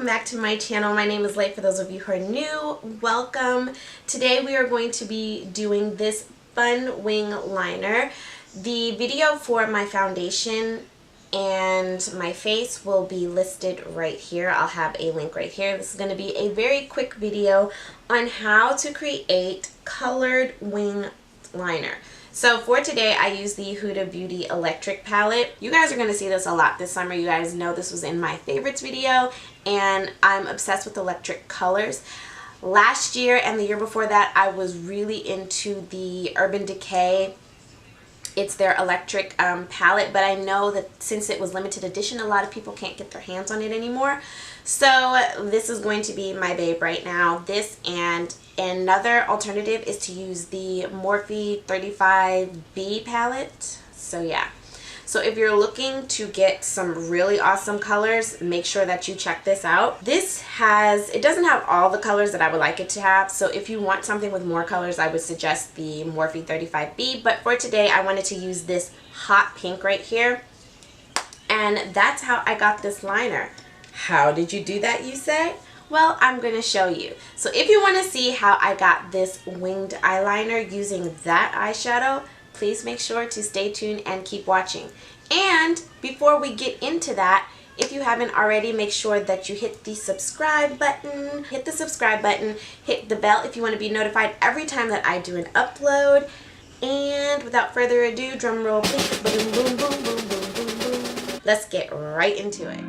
welcome back to my channel. My name is Leigh. For those of you who are new, welcome. Today we are going to be doing this fun wing liner. The video for my foundation and my face will be listed right here. I'll have a link right here. This is going to be a very quick video on how to create colored wing liner. So for today, I use the Huda Beauty Electric palette. You guys are going to see this a lot this summer. You guys know this was in my favorites video, and I'm obsessed with electric colors. Last year and the year before that, I was really into the Urban Decay. It's their electric palette, but I know that since it was limited edition, a lot of people can't get their hands on it anymore. So this is going to be my babe right now. This, and another alternative is to use the Morphe 35B palette. So yeah. So if you're looking to get some really awesome colors, make sure that you check this out. It doesn't have all the colors that I would like it to have. So if you want something with more colors, I would suggest the Morphe 35B. But for today, I wanted to use this hot pink right here. And that's how I got this liner. How did you do that, you say? Well, I'm going to show you. So if you want to see how I got this winged eyeliner using that eyeshadow, please make sure to stay tuned and keep watching. And before we get into that, if you haven't already, make sure that you hit the subscribe button, hit the bell if you want to be notified every time that I do an upload. And without further ado, drum roll please, boom, boom, boom, boom, boom, boom, boom. Let's get right into it.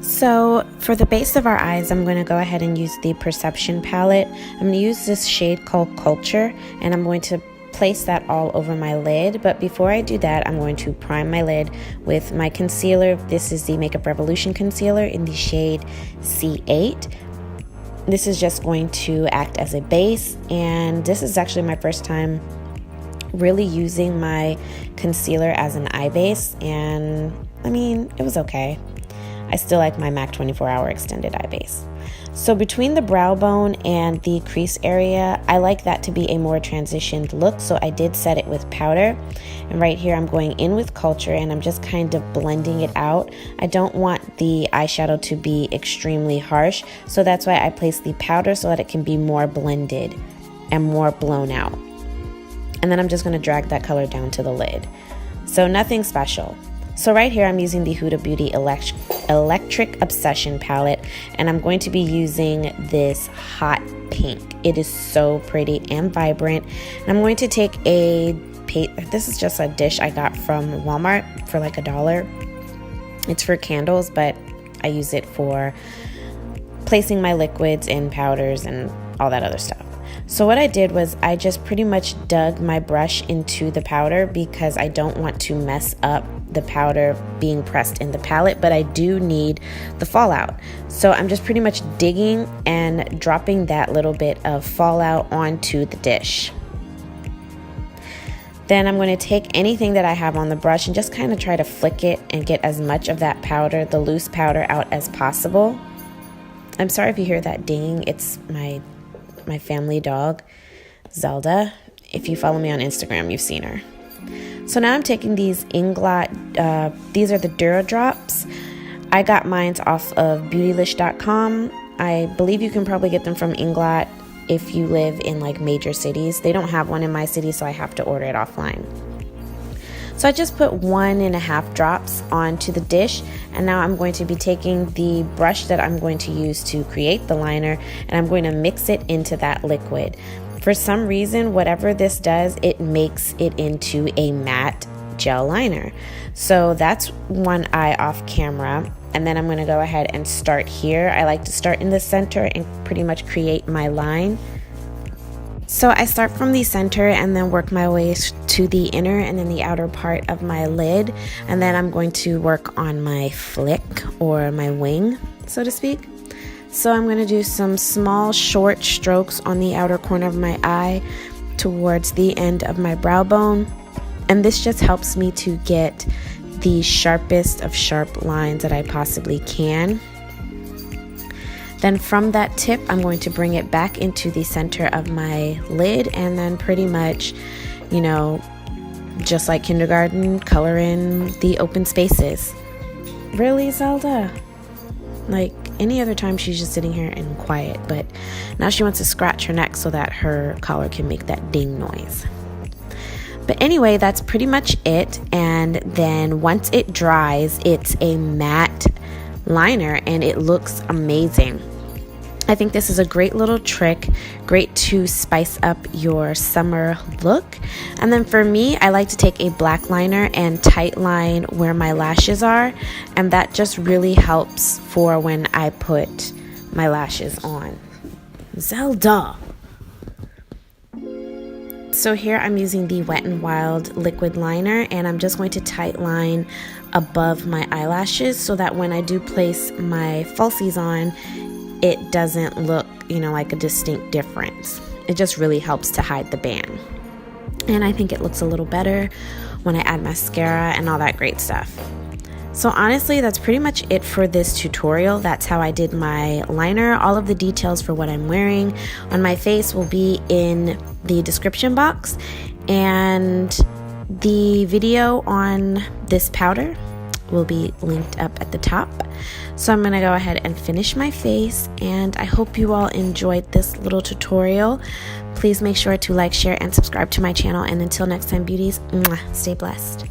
So for the base of our eyes, I'm going to go ahead and use the Perception palette. I'm going to use this shade called Culture, and I'm going to place that all over my lid. But before I do that, I'm going to prime my lid with my concealer. This is the Makeup Revolution concealer in the shade C8. This is just going to act as a base, and this is actually my first time really using my concealer as an eye base, and I mean, it was okay. I still like my MAC 24-hour extended eye base. So between the brow bone and the crease area, I like that to be a more transitioned look, so I did set it with powder. And right here I'm going in with Culture, and I'm just kind of blending it out. I don't want the eyeshadow to be extremely harsh, so that's why I place the powder so that it can be more blended and more blown out. And then I'm just going to drag that color down to the lid. So nothing special. So right here I'm using the Huda Beauty Electric Obsession palette, and I'm going to be using this hot pink. It is so pretty and vibrant. And I'm going to take this is just a dish I got from Walmart for like $1. It's for candles, but I use it for placing my liquids and powders and all that other stuff. So what I did was I just pretty much dug my brush into the powder because I don't want to mess up the powder being pressed in the palette, but I do need the fallout. So I'm just pretty much digging and dropping that little bit of fallout onto the dish. Then I'm going to take anything that I have on the brush and just kind of try to flick it and get as much of that powder, the loose powder, out as possible. I'm sorry if you hear that dinging. It's my family dog, Zelda. If you follow me on Instagram, you've seen her. So now I'm taking these Inglot, these are the Dura Drops. I got mine off of beautylish.com. I believe you can probably get them from Inglot if you live in like major cities. They don't have one in my city, so I have to order it offline. So I just put 1.5 drops onto the dish, and now I'm going to be taking the brush that I'm going to use to create the liner, and I'm going to mix it into that liquid. For some reason, whatever this does, it makes it into a matte gel liner. So that's one eye off camera, and then I'm going to go ahead and start here. I like to start in the center and pretty much create my line. So I start from the center and then work my way to the inner and then the outer part of my lid, and then I'm going to work on my flick or my wing, so to speak. So I'm going to do some small short strokes on the outer corner of my eye towards the end of my brow bone, and this just helps me to get the sharpest of sharp lines that I possibly can. Then from that tip, I'm going to bring it back into the center of my lid, and then pretty much, you know, just like kindergarten, color in the open spaces. Really, Zelda? Like any other time, she's just sitting here and quiet, but now she wants to scratch her neck so that her collar can make that ding noise. But anyway, that's pretty much it. And then once it dries, it's a matte liner and it looks amazing. I think this is a great little trick, great to spice up your summer look. And then for me, I like to take a black liner and tight line where my lashes are, and that just really helps for when I put my lashes on. Zelda! So here I'm using the Wet n Wild liquid liner, and I'm just going to tight line above my eyelashes so that when I do place my falsies on, it doesn't look, like a distinct difference. It just really helps to hide the band. And I think it looks a little better when I add mascara and all that great stuff. So honestly, that's pretty much it for this tutorial. That's how I did my liner. All of the details for what I'm wearing on my face will be in the description box. And the video on this powder will be linked up at the top. So I'm gonna go ahead and finish my face, and I hope you all enjoyed this little tutorial. Please make sure to like, share, and subscribe to my channel, and until next time, beauties, stay blessed.